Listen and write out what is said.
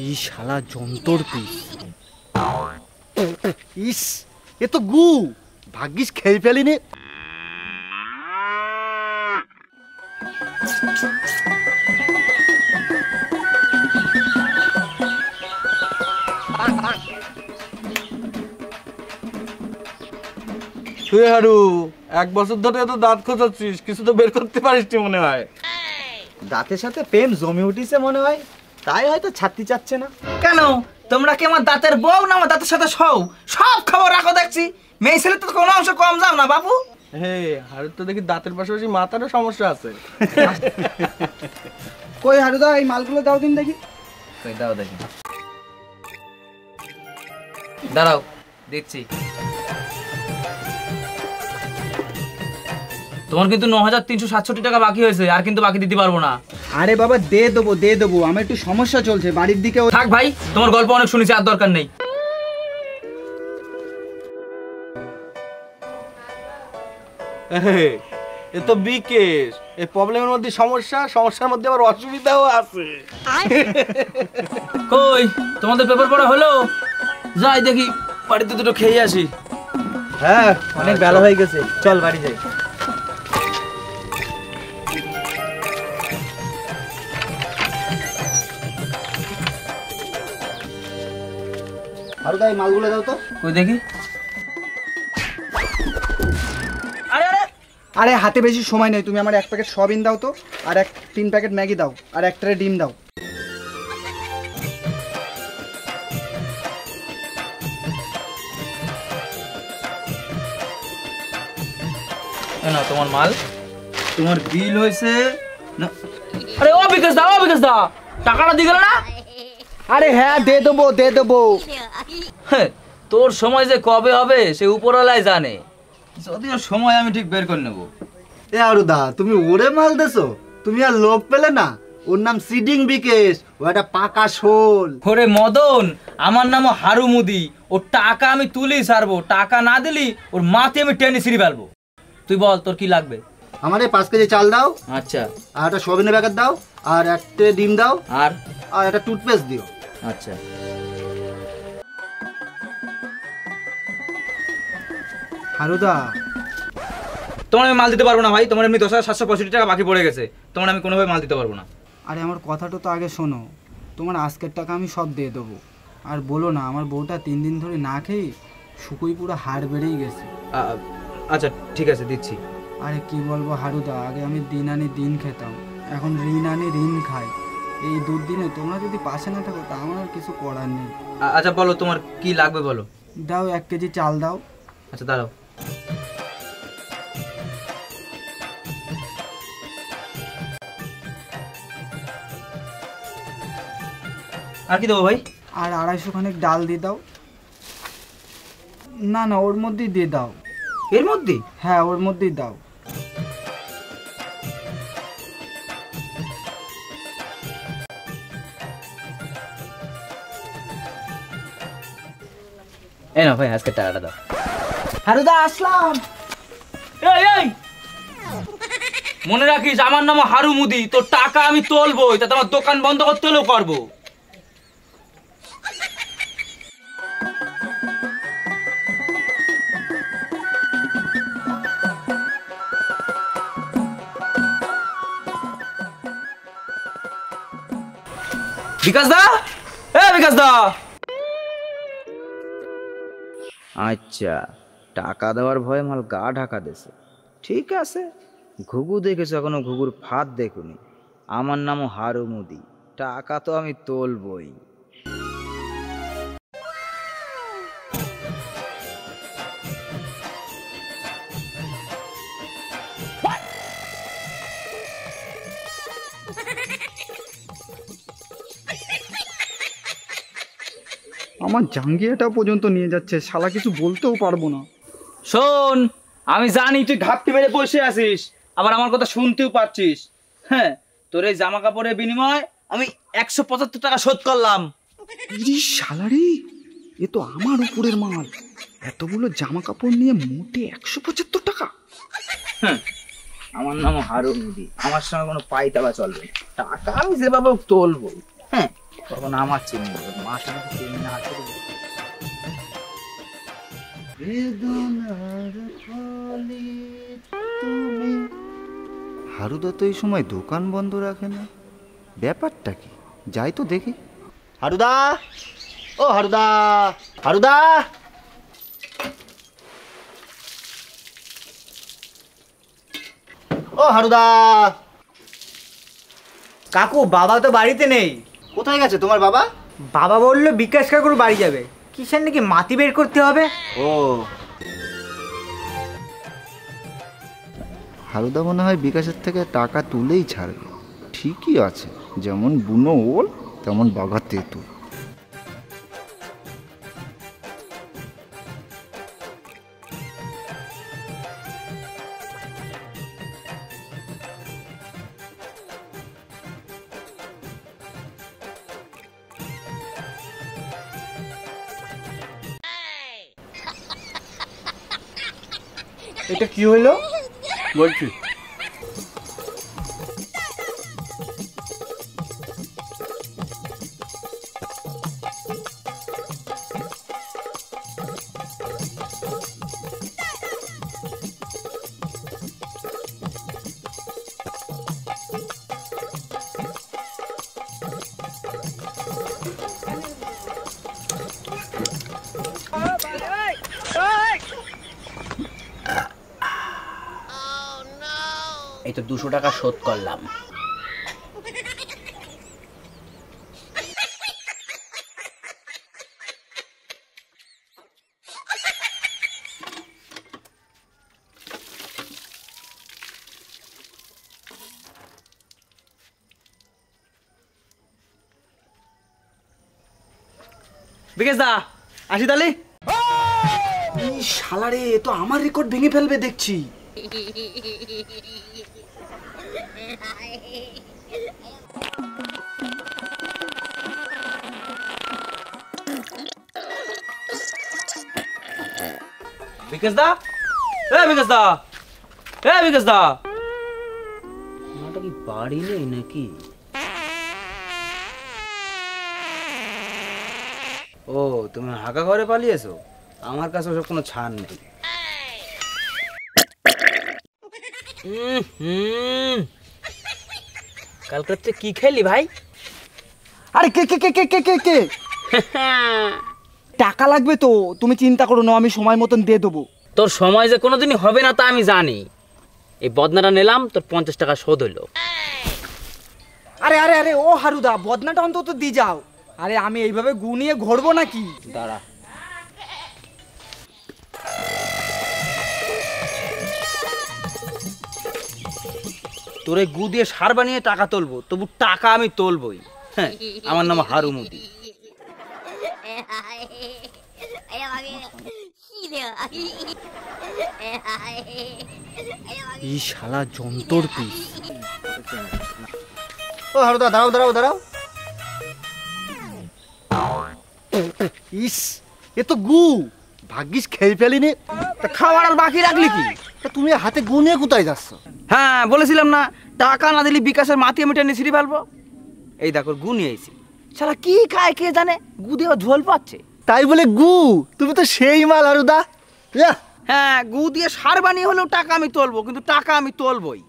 ই শালা যন্তর পিস। ইস, এ তো গু, ভাগ্যিস খেয়ে ফেলিনি। হারু, 1 বছর ধরে তো দাঁত খোঁচাচ্ছিস, কিছু তো বের করতে পারিস মনে হয়। দাঁতের সাথে প্রেম জমে উঠিছে মনে হয়, তাই হয়তো ছাড়তে চাচ্ছে না। কেন তোমরা কি আমার দাঁতের বউ না আমার দাঁতের সাথে সব খবর রাখো দেখছি। মেয়ে ছেলে তো কোনো অংশ কম যাও না বাবু। হারু তো দেখি দাঁতের পাশাপাশি মাথারও সমস্যা আছে। কই হারুদা, এই মালগুলো দাও দিন দেখি। কই দাও দেখি। দাঁড়াও দিচ্ছি। তোমার কিন্তু 9367 টাকা বাকি হয়েছে, আর কিন্তু বাকি দিতে পারবো না। আরে বাবা দে দেবো, আমার একটু সমস্যা চলছে বাড়ির দিকে। থাক ভাই, তোমার গল্প অনেক শুনেছি, আর দরকার নেই। এ তো বিকেশ, এই প্রবলেমের মধ্যে সমস্যার মধ্যে আবার অসুবিধাও আছে। কই তোমাদের পেপার পড়া হলো? যাই দেখি বাড়িতে দুটো খেয়ে আসি। হ্যাঁ, অনেক বেলা হয়ে গেছে, চল বাড়ি যাই। হারুদা, এই মালগুলো দাও তো। কই দেখি। আরে আরে আরে হাতে বেশি সময় নেই, তুমি আমার 1 প্যাকেট সয়াবিন দাও তো, আর 3 প্যাকেট ম্যাগি দাও, আর 1 ট্রে ডিম দাও। না তোমার মাল, তোমার বিল হয়েছে না। আরে ও বিকাশ দা টাকাটা দিয়ে গেল না। আরে হ্যাঁ, দে দেবো। তোর সময় যে কবে হবে সে উপরওয়ালাই জানে, যদিও সময় আমি ঠিক বের করে নেবো। এ হারুদা, তুমি ওরে মাল দেছো, তুমি আর লোক পেলে না। ওর নাম সিডিং বিকেশ, ও একটা পাকা শোল। ওরে মদন, আমার নামও হারু মুদি। ওর টাকা আমি তুলি ছাড়বো, টাকা না দিলি ওর মাথে আমি টেনে ছিঁড়ে ফেলবো। তুই বল তোর কি লাগবে? আমার 5 কেজি চাল দাও, আচ্ছা, আর একটা সয়াবিনের প্যাকেট দাও, আর 1 ট্রে ডিম দাও, আর একটা টুথপেস্ট দিও। আচ্ছা। হারুদা, তোমার আমি মাল দিতে পারবো না ভাই, তোমার এমনি 10,765 টাকা বাকি পড়ে গেছে, তোমার আমি কোনোভাবে মাল দিতে পারবো না। আরে আমার কথাটা তো আগে শোনো, তোমার আজকের টাকা আমি সব দিয়ে দেবো। আর বলো না, আমার বউটা 3 দিন ধরে না খেয়ে শুকুই পুরো হাড় বেড়েই গেছে। আচ্ছা ঠিক আছে, দিচ্ছি। আরে কি বলবো হারুদা, আগে আমি দিন আনি দিন খেতাম, এখন ঋণ আনি ঋণ খাই। এই দুর্দিনে তোমরা যদি পাশে না থাকো তা আমার আর কিছু করার নেই। আচ্ছা বলো তোমার কি লাগবে বলো। দাও 1 কেজি চাল দাও। আচ্ছা দাঁড়াও। আর কি দেবো ভাই? আর 250 খানিক ডাল দিয়ে দাও। না ওর মধ্যেই দিয়ে দাও। এর মধ্যে? হ্যাঁ, ওর মধ্যেই দাও। এই না ভাই, আজকে টাকাটা দাও। হারুদা আসলাম। এই মনে রাখিস, আমার নাম হারু মুদি। তোর টাকা আমি তুলবো, তাতে আমার দোকান বন্ধ করতে হলেও করবো। বিকাশ দা, বিকাশ দা। আচ্ছা, টাকা দেওয়ার ভয়ে মাল গা ঢাকা দিয়েছে। ঠিক আছে, ঘুঘু দেখেছো, এখনো ঘুঘুর ফাঁদ দেখুনি। আমার নামও হারু মুদি, টাকা তো আমি তুলবই। আমার জাঙ্গিয়াটা পর্যন্ত নিয়ে যাচ্ছে, শালা কিছু বলতেও পারবো না। শোন, আমি জানি তুই ঘাপটি মেরে বসে আছিস, আবার আমার কথা শুনতেও পাচ্ছিস। হ্যাঁ, তোর এই জামা কাপড়ের বিনিময়ে আমি 175 টাকা শোধ করলাম। শালারি, এ তো আমার উপরের মাল। এতগুলো জামা কাপড় নিয়ে মোটে 175 টাকা। হ্যাঁ, আমার নাম হারু মুদি, আমার সঙ্গে কোনো পাইতালা চলবে না। টাকা আমি যেভাবে তুলবো, হ্যাঁ, তখন আমার চিনি মার সঙ্গে তো চিনি না হাতে। হারুদা তো এই সময় দোকান বন্ধ রাখে না, ব্যাপারটা কি? যাই তো দেখি। হারুদা, ও হারুদা, হারুদা, ও হারুদা। কাকু বাবা তো বাড়িতে নেই। কোথায় গেছে তোমার বাবা? বাবা বললো বিকাশ কাকুর বাড়ি যাবে, কিসের নাকি মাটি বের করতে হবে। ও, হারুদা মনে হয় বিকাশের থেকে টাকা তুলেই ছাড়বে। ঠিকই আছে, যেমন বুনো ওল তেমন বাঘা তেঁতুল। এটা কি হলো? বলছি এই তো 200 টাকা শোধ করলাম। বিকাশ দা, আসি তাহলে। এই শালারে, এ তো আমার রেকর্ড ভেঙে ফেলবে দেখছি। বিকাশ দা, বিকাশ দা, বিকাশ দা, আমারটা কি বাড়ি নেই নাকি? ও, তুমি হাঁকা ঘরে পালিয়েছো? আমার কাছে ওসব কোনো ছাড় নেই। কালকে রাত্রে কি খেলি ভাই? আরে কে কে কে কে কে কে কে টাকা লাগবে তো, তুমি চিন্তা করো না, আমি সময় মতন দিয়ে দেবো। তোর সময় যে কোনোদিনই হবে না তা আমি জানি। এই বদনাটা নিলাম, তোর 50 টাকা শোধ হইলো। আরে আরে আরে ও হারুদা, বদনাটা অন্তত দিয়ে যাও। আরে আমি এইভাবে গুনিয়ে ঘুরবো নাকি? দাঁড়া, তোরে গু দিয়ে সার বানিয়ে টাকা তুলবো, তবু টাকা আমি তুলবই। হ্যাঁ, আমার নাম হারু মুদি। এই শালা যন্তর পিস। ও হারুদা, দাঁড়াও দাঁড়াও দাঁড়াও। ইস, এ তো গু, ভাগ্যিস খেয়ে ফেলিনি। তা খাবার আর বাকি রাখলি কি? তা তুমি হাতে গু নিয়ে কোথায় যাচ্ছ? হ্যাঁ, বলেছিলাম না টাকা না দিলি বিকাশের মাটি আমি টেনে ছিঁড়ে ফেলবো। এই দেখো গু নিয়ে এসেছি। শালা কি খায় কে জানে, গু দিয়ে ঝোল পাচ্ছে। তাই বলে গু? তুমি তো সেই মাল হারুদা। হ্যাঁ, গু দিয়ে সার বানিয়ে হলেও টাকা আমি তুলবো, কিন্তু টাকা আমি তুলবই।